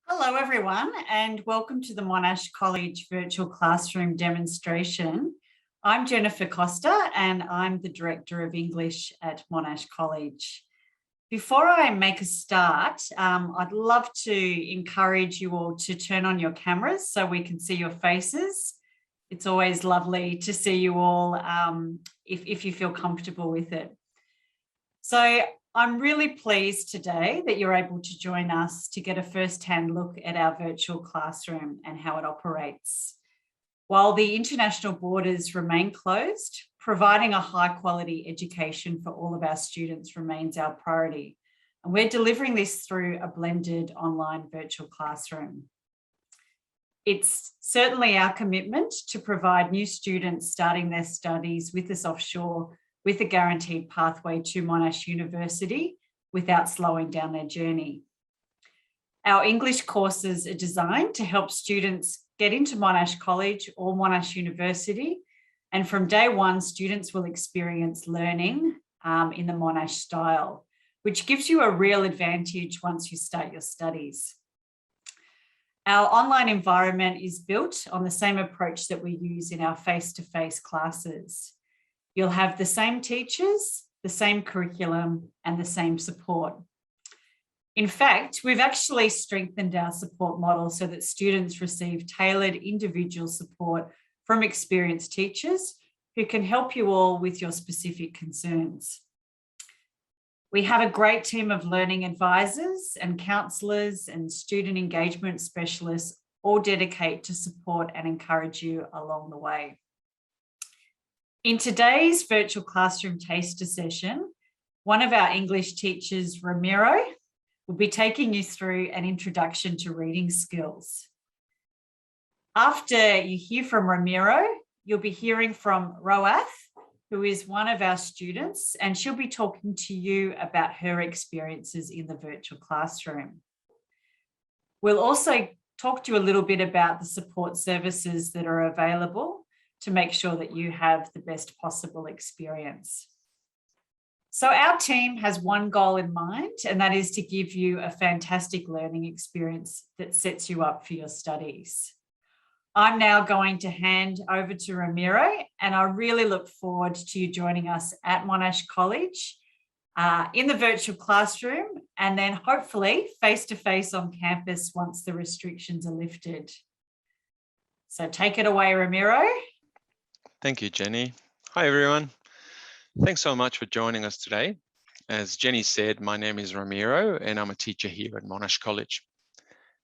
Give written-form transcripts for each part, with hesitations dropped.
Hello everyone and welcome to the Monash College virtual classroom demonstration. I'm Jennifer Costa and I'm the Director of English at Monash College. Before I make a start, I'd love to encourage you all to turn on your cameras so we can see your faces. It's always lovely to see you all if you feel comfortable with it. So I'm really pleased today that you're able to join us to get a first-hand look at our virtual classroom and how it operates. While the international borders remain closed, providing a high-quality education for all of our students remains our priority. And we're delivering this through a blended online virtual classroom. It's certainly our commitment to provide new students starting their studies with us offshore with a guaranteed pathway to Monash University without slowing down their journey. Our English courses are designed to help students get into Monash College or Monash University, and from day one, students will experience learning in the Monash style, which gives you a real advantage once you start your studies. Our online environment is built on the same approach that we use in our face-to-face classes. You'll have the same teachers, the same curriculum, and the same support. In fact, we've actually strengthened our support model so that students receive tailored individual support from experienced teachers who can help you all with your specific concerns. We have a great team of learning advisors and counsellors and student engagement specialists all dedicated to support and encourage you along the way. In today's virtual classroom taster session, one of our English teachers, Ramiro, will be taking you through an introduction to reading skills. After you hear from Ramiro, you'll be hearing from Roath, who is one of our students, and she'll be talking to you about her experiences in the virtual classroom. We'll also talk to you a little bit about the support services that are available to make sure that you have the best possible experience. So our team has one goal in mind, and that is to give you a fantastic learning experience that sets you up for your studies. I'm now going to hand over to Ramiro, and I really look forward to you joining us at Monash College in the virtual classroom, and then hopefully face-to-face on campus once the restrictions are lifted. So take it away, Ramiro. Thank you, Jenny. Hi, everyone. Thanks so much for joining us today. As Jenny said, my name is Ramiro, and I'm a teacher here at Monash College.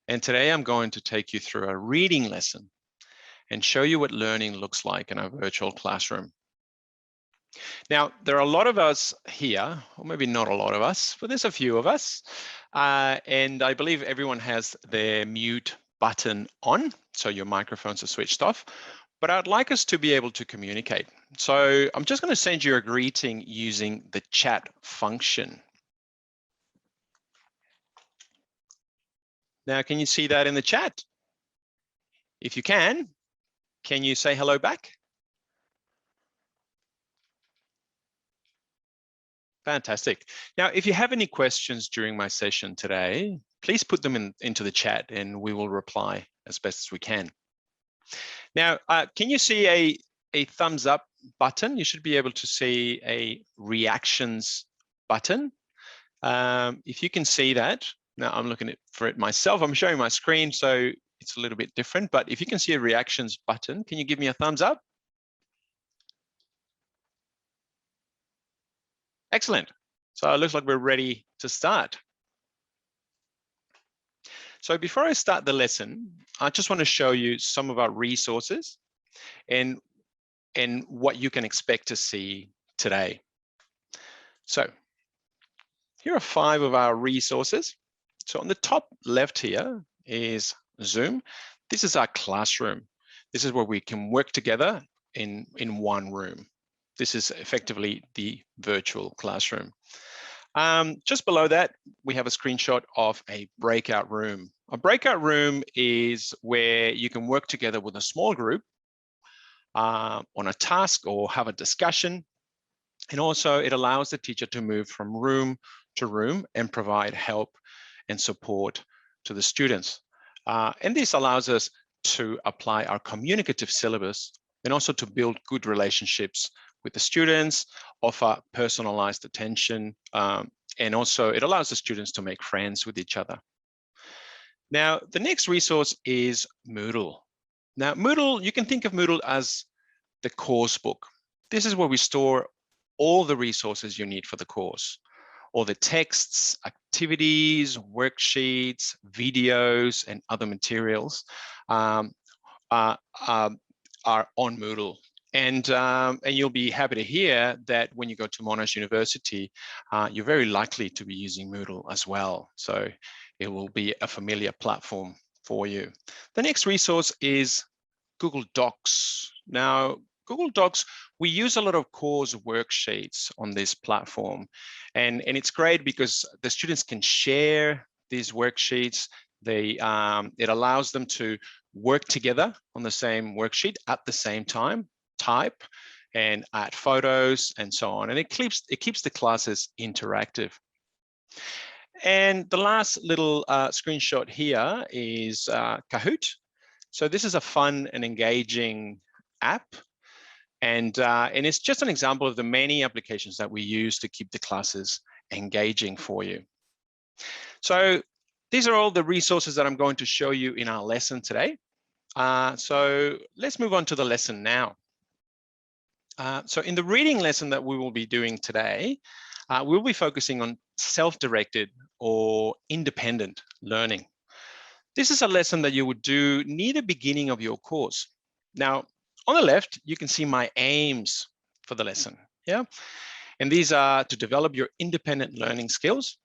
And today I'm going to take you through a reading lesson and show you what learning looks like in a virtual classroom. Now, there are a lot of us here, or maybe not a lot of us, but there's a few of us. And I believe everyone has their mute button on, so your microphones are switched off. But I'd like us to be able to communicate. So I'm just going to send you a greeting using the chat function. Now, can you see that in the chat? If you can you say hello back? Fantastic. Now, if you have any questions during my session today, please put them into the chat and we will reply as best as we can. Now, can you see a thumbs up button? You should be able to see a reactions button. If you can see that, now I'm looking for it myself. I'm showing my screen, so it's a little bit different. But if you can see a reactions button, can you give me a thumbs up? Excellent. So it looks like we're ready to start. So before I start the lesson, I just want to show you some of our resources and what you can expect to see today. So here are 5 of our resources. So on the top left here is Zoom. This is our classroom. This is where we can work together in one room. This is effectively the virtual classroom. Just below that, we have a screenshot of a breakout room. A breakout room is where you can work together with a small group on a task or have a discussion. And also it allows the teacher to move from room to room and provide help and support to the students. And this allows us to apply our communicative syllabus and also to build good relationships with the students, offer personalized attention, and also it allows the students to make friends with each other. Now, the next resource is Moodle. Now, Moodle, you can think of Moodle as the course book. This is where we store all the resources you need for the course. All the texts, activities, worksheets, videos, and other materials are on Moodle. And you'll be happy to hear that when you go to Monash University, you're very likely to be using Moodle as well. So it will be a familiar platform for you. The next resource is Google Docs. Now, Google Docs, we use a lot of course worksheets on this platform. And it's great because the students can share these worksheets. It allows them to work together on the same worksheet at the same time, type and add photos and so on. And it keeps the classes interactive. And the last little screenshot here is Kahoot. So this is a fun and engaging app. And it's just an example of the many applications that we use to keep the classes engaging for you. So these are all the resources that I'm going to show you in our lesson today. So let's move on to the lesson now. So in the reading lesson that we will be doing today, we'll be focusing on self-directed or independent learning. This is a lesson that you would do near the beginning of your course. Now, on the left, you can see my aims for the lesson. Yeah, and these are to develop your independent learning skills,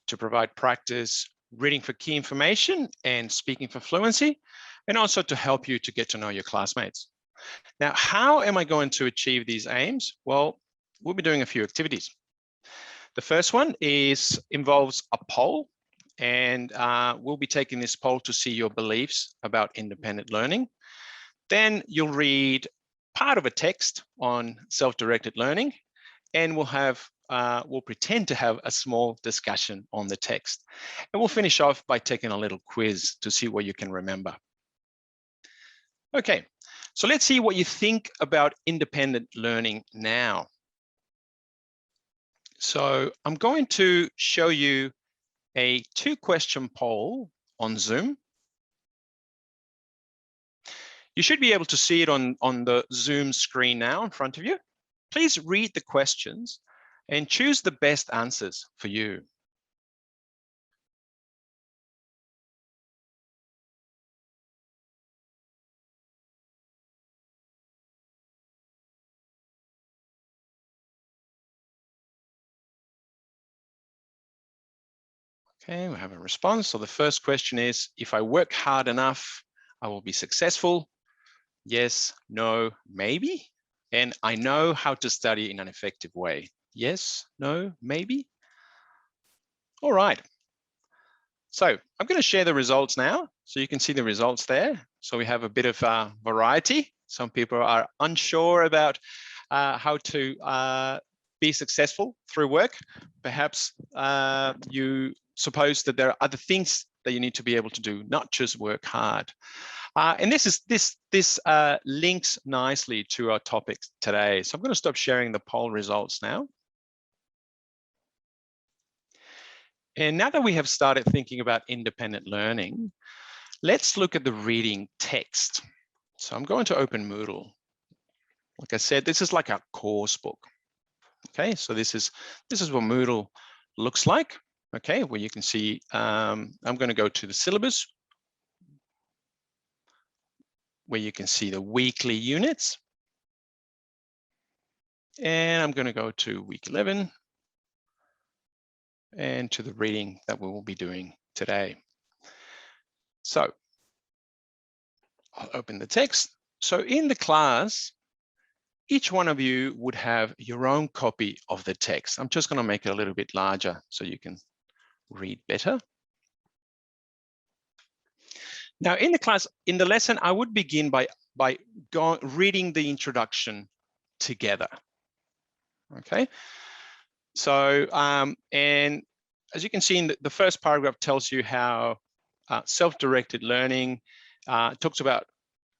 to provide practice reading for key information and speaking for fluency, and also to help you to get to know your classmates. Now, how am I going to achieve these aims? Well, we'll be doing a few activities. The first one involves a poll, and we'll be taking this poll to see your beliefs about independent learning. Then you'll read part of a text on self-directed learning, and we'll pretend to have a small discussion on the text. And we'll finish off by taking a little quiz to see what you can remember. Okay, so let's see what you think about independent learning now. So I'm going to show you a 2-question poll on Zoom. You should be able to see it on the Zoom screen now in front of you. Please read the questions and choose the best answers for you. Okay, we have a response. So the first question is, if I work hard enough, I will be successful. Yes, no, maybe. And I know how to study in an effective way. Yes, no, maybe. All right. So I'm going to share the results now. So you can see the results there. So we have a bit of variety. Some people are unsure about how to be successful through work. Perhaps you suppose that there are other things that you need to be able to do, not just work hard. And this links nicely to our topic today. So I'm going to stop sharing the poll results now. And now that we have started thinking about independent learning, let's look at the reading text. So I'm going to open Moodle. Like I said, this is like a course book. Okay, so this is what Moodle looks like. Okay, where you can see, I'm going to go to the syllabus, where you can see the weekly units. And I'm going to go to week 11 and to the reading that we will be doing today. So I'll open the text. So in the class, each one of you would have your own copy of the text. I'm just going to make it a little bit larger so you can read better. Now in the class, in the lesson, I would begin by reading the introduction together. Okay. So, and as you can see, in the first paragraph tells you how self-directed learning, talks about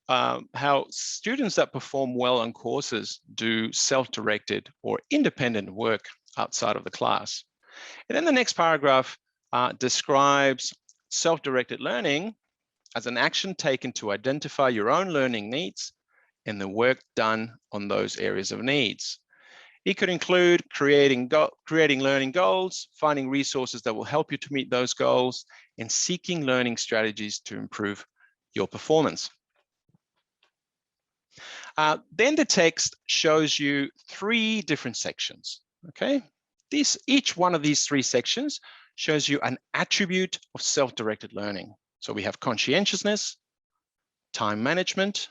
how students that perform well on courses do self-directed or independent work outside of the class. And then the next paragraph describes self-directed learning as an action taken to identify your own learning needs and the work done on those areas of needs. It could include creating learning goals, finding resources that will help you to meet those goals, and seeking learning strategies to improve your performance. Then the text shows you 3 different sections, okay? Each one of these 3 sections shows you an attribute of self-directed learning. So we have conscientiousness, time management,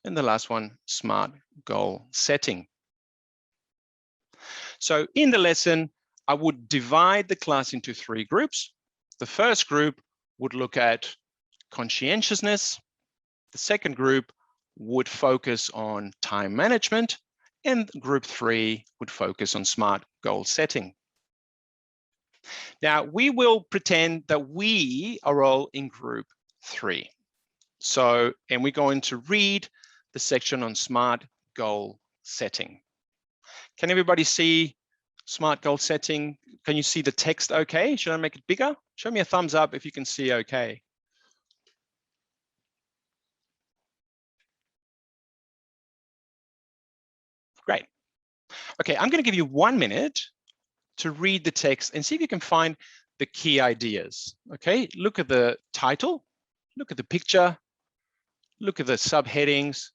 and the last one, smart goal setting. So in the lesson, I would divide the class into 3 groups. The first group would look at conscientiousness. The second group would focus on time management, and group 3 would focus on smart goal setting. Now, we will pretend that we are all in group 3. So, and we're going to read the section on smart goal setting. Can everybody see smart goal setting? Can you see the text okay? Should I make it bigger? Show me a thumbs up if you can see okay. Great. Okay, I'm going to give you 1 minute to read the text and see if you can find the key ideas. Okay, look at the title, look at the picture, look at the subheadings,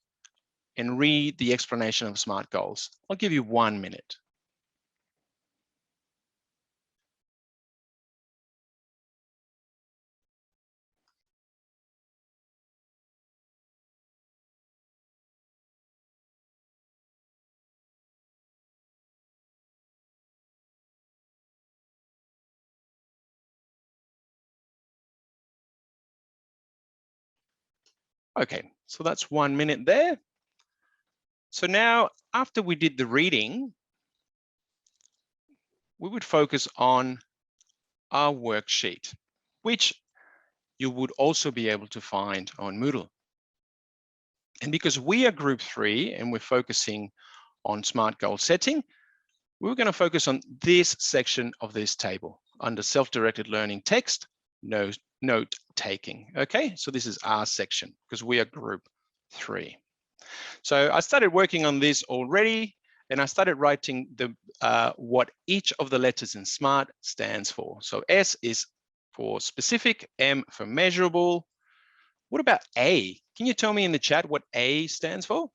and read the explanation of SMART goals. I'll give you 1 minute. Okay, so that's 1 minute there. So now, after we did the reading, we would focus on our worksheet, which you would also be able to find on Moodle. And because we are group 3 and we're focusing on smart goal setting, we're going to focus on this section of this table under self-directed learning text, note taking. Okay, so this is our section because we are group 3. So I started working on this already, and I started writing the what each of the letters in SMART stands for. So S is for specific, M for measurable. What about A? Can you tell me in the chat what A stands for?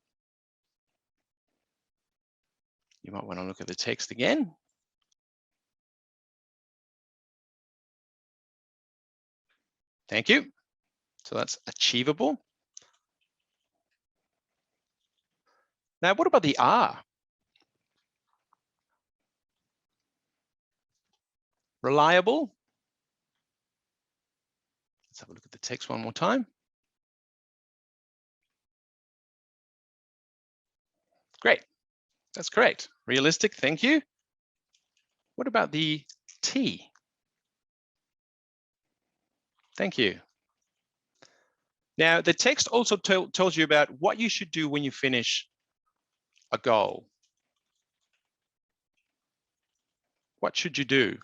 You might want to look at the text again. Thank you. So that's achievable. Now, what about the R? Reliable. Let's have a look at the text one more time. Great, that's correct. Realistic, thank you. What about the T? Thank you. Now, the text also tells you about what you should do when you finish a goal. What should you do?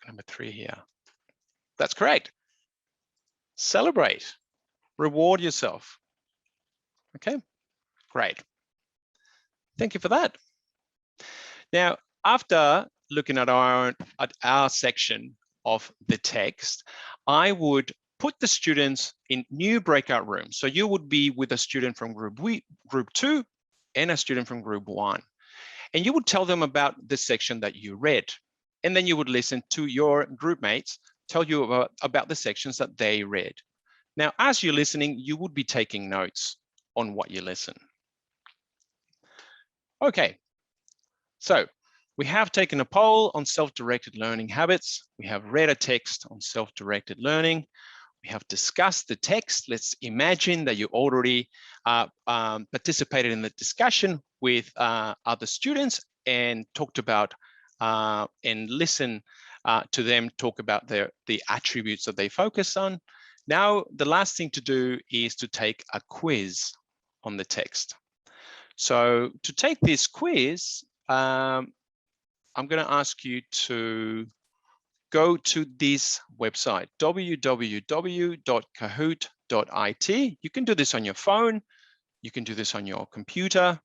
Number 3 here. That's correct. Celebrate, reward yourself. Okay, great. Thank you for that. Now, after looking at our section of the text, I would put the students in new breakout rooms. So you would be with a student from group 2 and a student from group 1. And you would tell them about the section that you read. And then you would listen to your group mates tell you about the sections that they read. Now, as you're listening, you would be taking notes on what you listen. Okay, so we have taken a poll on self-directed learning habits. We have read a text on self-directed learning. We We have discussed the text. Let's imagine that you already participated in the discussion with other students and talked about and listen to them talk about the attributes that they focus on. Now, the last thing to do is to take a quiz on the text. So to take this quiz, I'm going to ask you to go to this website, www.kahoot.it. You can do this on your phone. You can do this on your computer.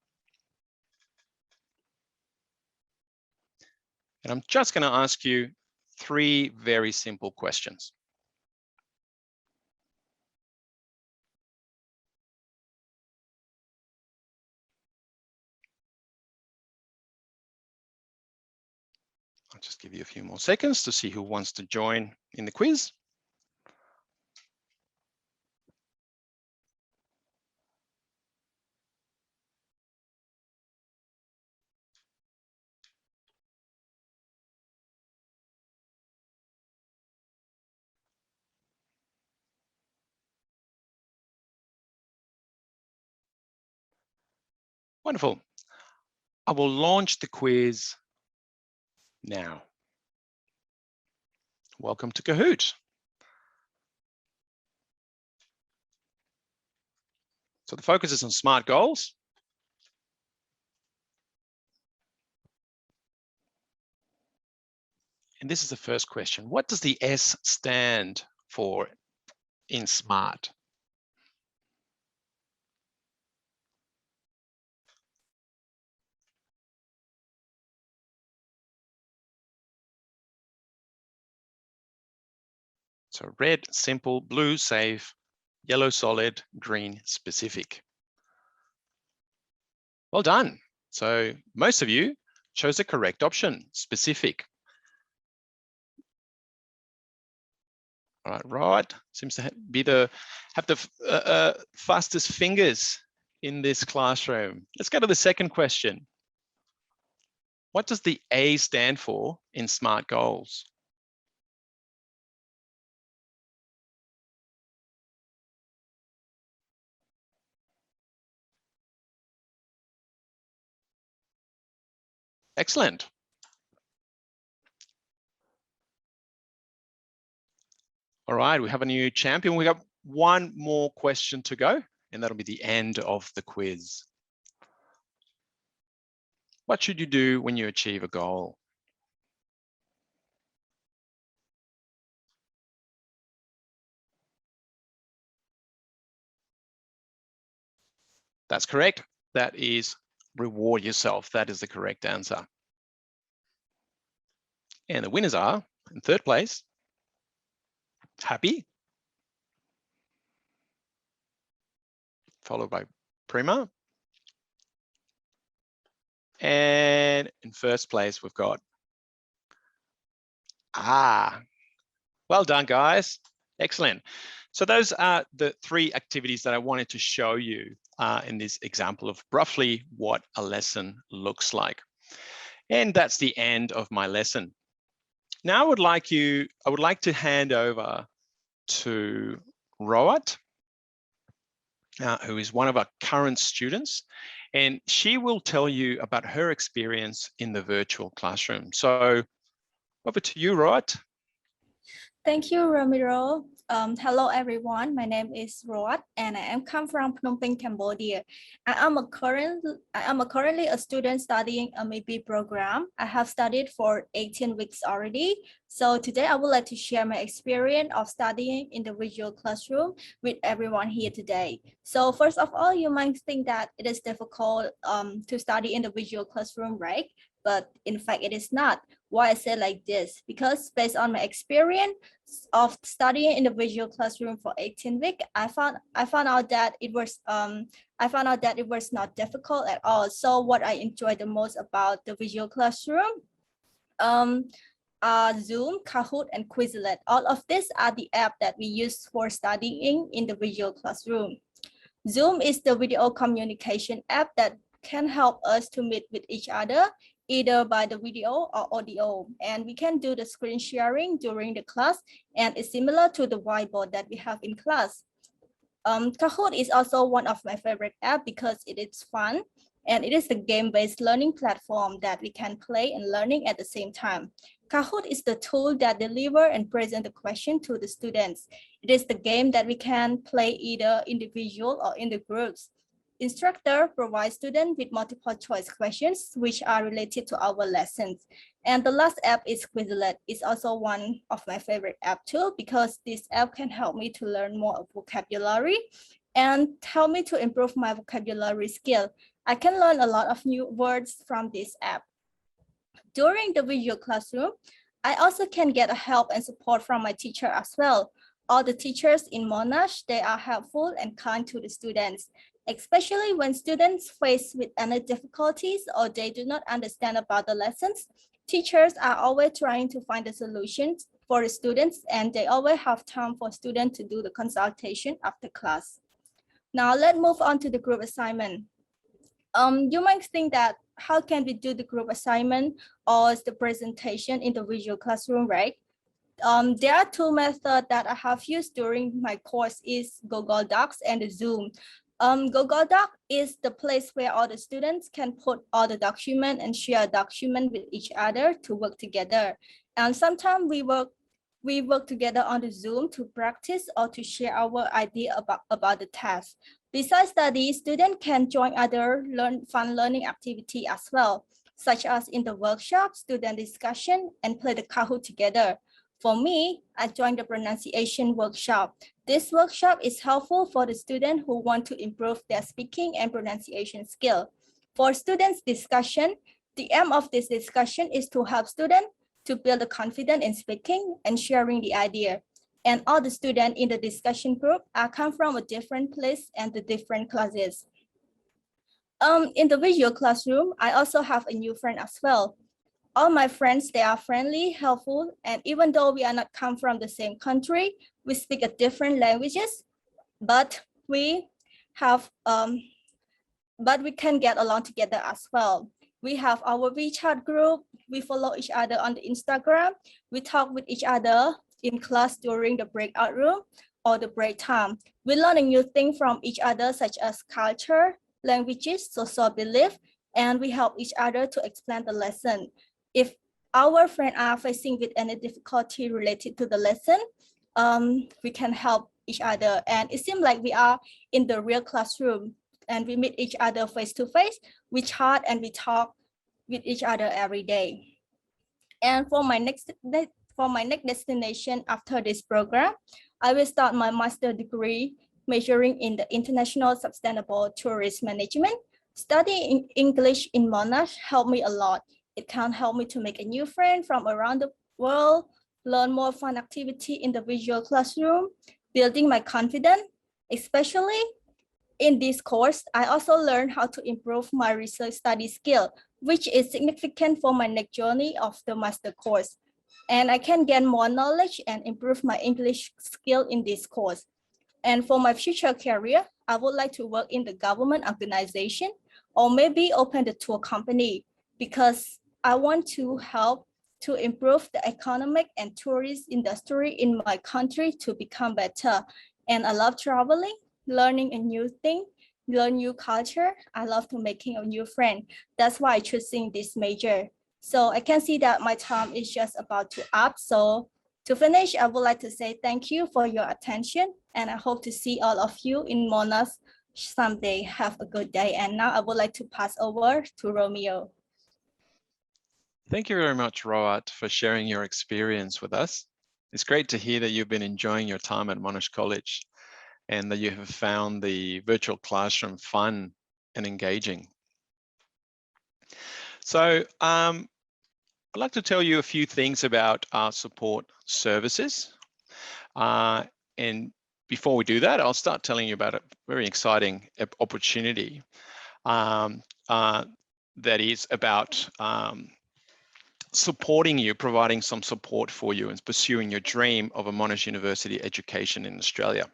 And I'm just going to ask you 3 very simple questions. I'll just give you a few more seconds to see who wants to join in the quiz. Wonderful. I will launch the quiz now. Welcome to Kahoot. So the focus is on SMART goals. And this is the first question. What does the S stand for in SMART? So red, simple, blue, safe, yellow, solid, green, specific. Well done. So most of you chose the correct option, specific. All right, Rod seems to have the fastest fingers in this classroom. Let's go to the second question. What does the A stand for in SMART goals? Excellent. All right, we have a new champion. We got one more question to go, and that'll be the end of the quiz. What should you do when you achieve a goal? That's correct. That is reward yourself. That is the correct answer. And the winners are, in third place, Happy, followed by Prima. And in first place, we've got, well done, guys. Excellent. So those are the 3 activities that I wanted to show you in this example of roughly what a lesson looks like. And that's the end of my lesson. Now I would like to hand over to Roat, who is one of our current students, and she will tell you about her experience in the virtual classroom. So over to you, Roat. Thank you, Ramiro. Hello, everyone. My name is Roat, and I am come from Phnom Penh, Cambodia. I am currently a student studying a MBA program. I have studied for 18 weeks already. So today I would like to share my experience of studying in the visual classroom with everyone here today. So first of all, you might think that it is difficult to study in the visual classroom, right? But in fact, it is not. Why I say like this? Because based on my experience of studying in the visual classroom for 18 weeks, I found out that it was not difficult at all. So what I enjoyed the most about the visual classroom, Zoom, Kahoot, and Quizlet. All of these are the apps that we use for studying in the visual classroom. Zoom is the video communication app that can help us to meet with each other either by the video or audio. And we can do the screen sharing during the class, and it's similar to the whiteboard that we have in class. Kahoot is also one of my favorite apps because it is fun, and it is a game-based learning platform that we can play and learning at the same time. Kahoot is the tool that deliver and present the question to the students. It is the game that we can play either individual or in the groups. Instructor provides students with multiple choice questions which are related to our lessons. And the last app is Quizlet. It's also one of my favorite app too, because this app can help me to learn more vocabulary and help me to improve my vocabulary skill. I can learn a lot of new words from this app. During the visual classroom, I also can get help and support from my teacher as well. All the teachers in Monash, they are helpful and kind to the students, especially when students face with any difficulties or they do not understand about the lessons. Teachers are always trying to find the solutions for the students, and they always have time for students to do the consultation after class. Now let's move on to the group assignment. You might think that how can we do the group assignment or the presentation in the visual classroom, right? There are two methods that I have used during my course is Google Docs and the Zoom. Google Doc is the place where all the students can put all the document and share document with each other to work together. And sometimes we work together on the Zoom to practice or to share our idea about the task. Besides study, students can join other fun learning activity as well, such as in the workshop, student discussion, and play the Kahoot together. For me, I joined the pronunciation workshop. This workshop is helpful for the students who want to improve their speaking and pronunciation skill. For students' discussion, the aim of this discussion is to help students to build the confidence in speaking and sharing the idea. And all the students in the discussion group come from a different place and the different classes. In the visual classroom, I also have a new friend as well. All my friends, they are friendly, helpful, and even though we are not come from the same country, we speak a different languages, but we can get along together as well. We have our WeChat group, we follow each other on the Instagram, we talk with each other in class during the breakout room or the break time. We learn a new thing from each other, such as culture, languages, social belief, and we help each other to explain the lesson. If our friends are facing with any difficulty related to the lesson, we can help each other. And it seems like we are in the real classroom and we meet each other face to face. We chat and we talk with each other every day. And for my next destination after this program, I will start my master's degree majoring in the International Sustainable Tourist Management. Studying English in Monash helped me a lot. It can help me to make a new friend from around the world, learn more fun activity in the visual classroom, building my confidence. Especially in this course, I also learned how to improve my research study skill, which is significant for my next journey of the master course. And I can gain more knowledge and improve my English skill in this course. And for my future career, I would like to work in the government organization or maybe open the tour company, because I want to help to improve the economic and tourist industry in my country to become better. And I love traveling, learning a new thing, learn new culture. I love to making a new friend. That's why I choosing this major. So I can see that my time is just about to up. So to finish, I would like to say thank you for your attention, and I hope to see all of you in Monash someday. Have a good day. And now I would like to pass over to Romeo. Thank you very much, Roat, for sharing your experience with us. It's great to hear that you've been enjoying your time at Monash College and that you have found the virtual classroom fun and engaging. So I'd like to tell you a few things about our support services. And before we do that, I'll start telling you about a very exciting opportunity that is about supporting you, providing some support for you in pursuing your dream of a Monash University education in Australia.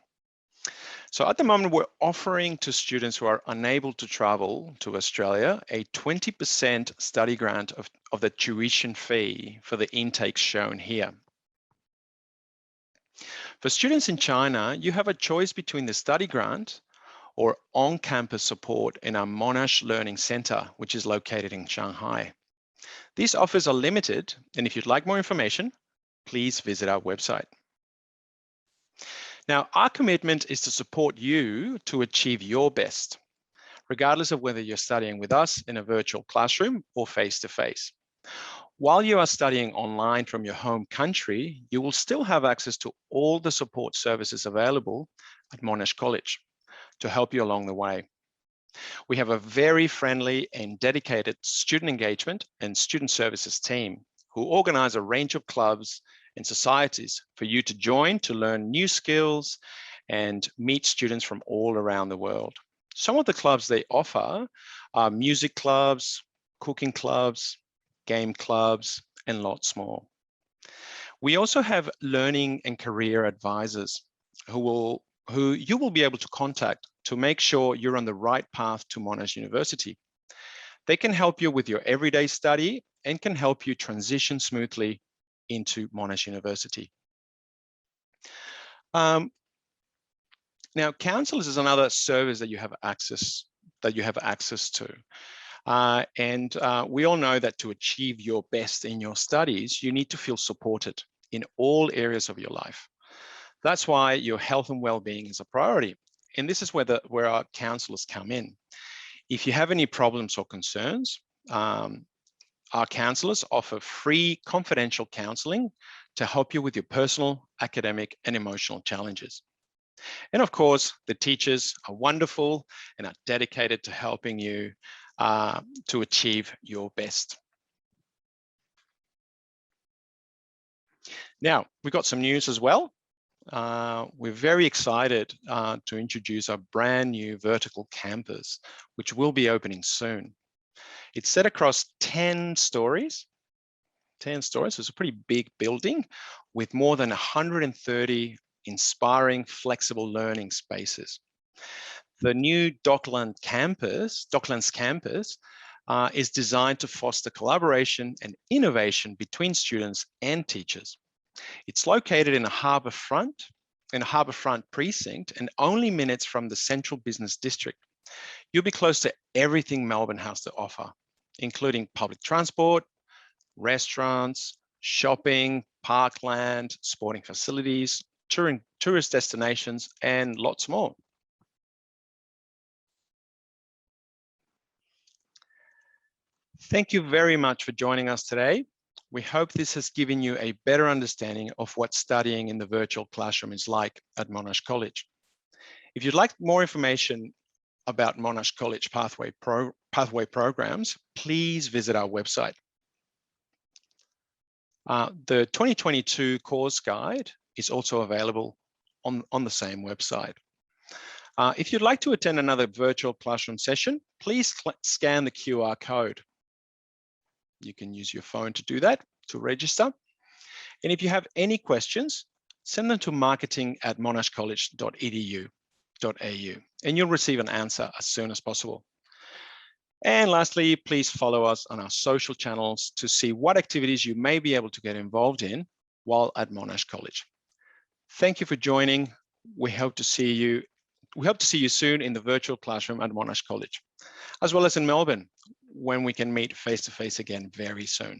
So at the moment, we're offering to students who are unable to travel to Australia a 20% study grant of the tuition fee for the intakes shown here. For students in China, you have a choice between the study grant or on-campus support in our Monash Learning Center, which is located in Shanghai. These offers are limited, and if you'd like more information, please visit our website. Now, our commitment is to support you to achieve your best, regardless of whether you're studying with us in a virtual classroom or face-to-face. While you are studying online from your home country, you will still have access to all the support services available at Monash College to help you along the way. We have a very friendly and dedicated student engagement and student services team who organize a range of clubs and societies for you to join to learn new skills and meet students from all around the world. Some of the clubs they offer are music clubs, cooking clubs, game clubs, and lots more. We also have learning and career advisors who you will be able to contact to make sure you're on the right path to Monash University. They can help you with your everyday study and can help you transition smoothly into Monash University. Now, counselors is another service that you have access to. We all know that to achieve your best in your studies, you need to feel supported in all areas of your life. That's why your health and well-being is a priority. And this is where our counselors come in. If you have any problems or concerns, our counselors offer free confidential counseling to help you with your personal, academic, and emotional challenges. And of course, the teachers are wonderful and are dedicated to helping you to achieve your best. Now, we've got some news as well. We're very excited to introduce our brand new vertical campus, which will be opening soon. It's set across 10 stories. 10 stories, so it's a pretty big building with more than 130 inspiring, flexible learning spaces. The new Docklands campus is designed to foster collaboration and innovation between students and teachers. It's located in a harbourfront precinct and only minutes from the central business district. You'll be close to everything Melbourne has to offer, including public transport, restaurants, shopping, parkland, sporting facilities, tourist destinations, and lots more. Thank you very much for joining us today. We hope this has given you a better understanding of what studying in the virtual classroom is like at Monash College. If you'd like more information about Monash College pathway programs, please visit our website. The 2022 course guide is also available on the same website. If you'd like to attend another virtual classroom session, please scan the QR code. You can use your phone to do that, to register. And if you have any questions, send them to marketing@monashcollege.edu.au, and you'll receive an answer as soon as possible. And lastly, please follow us on our social channels to see what activities you may be able to get involved in while at Monash College. Thank you for joining. We hope to see you soon in the virtual classroom at Monash College, as well as in Melbourne, when we can meet face-to-face again very soon.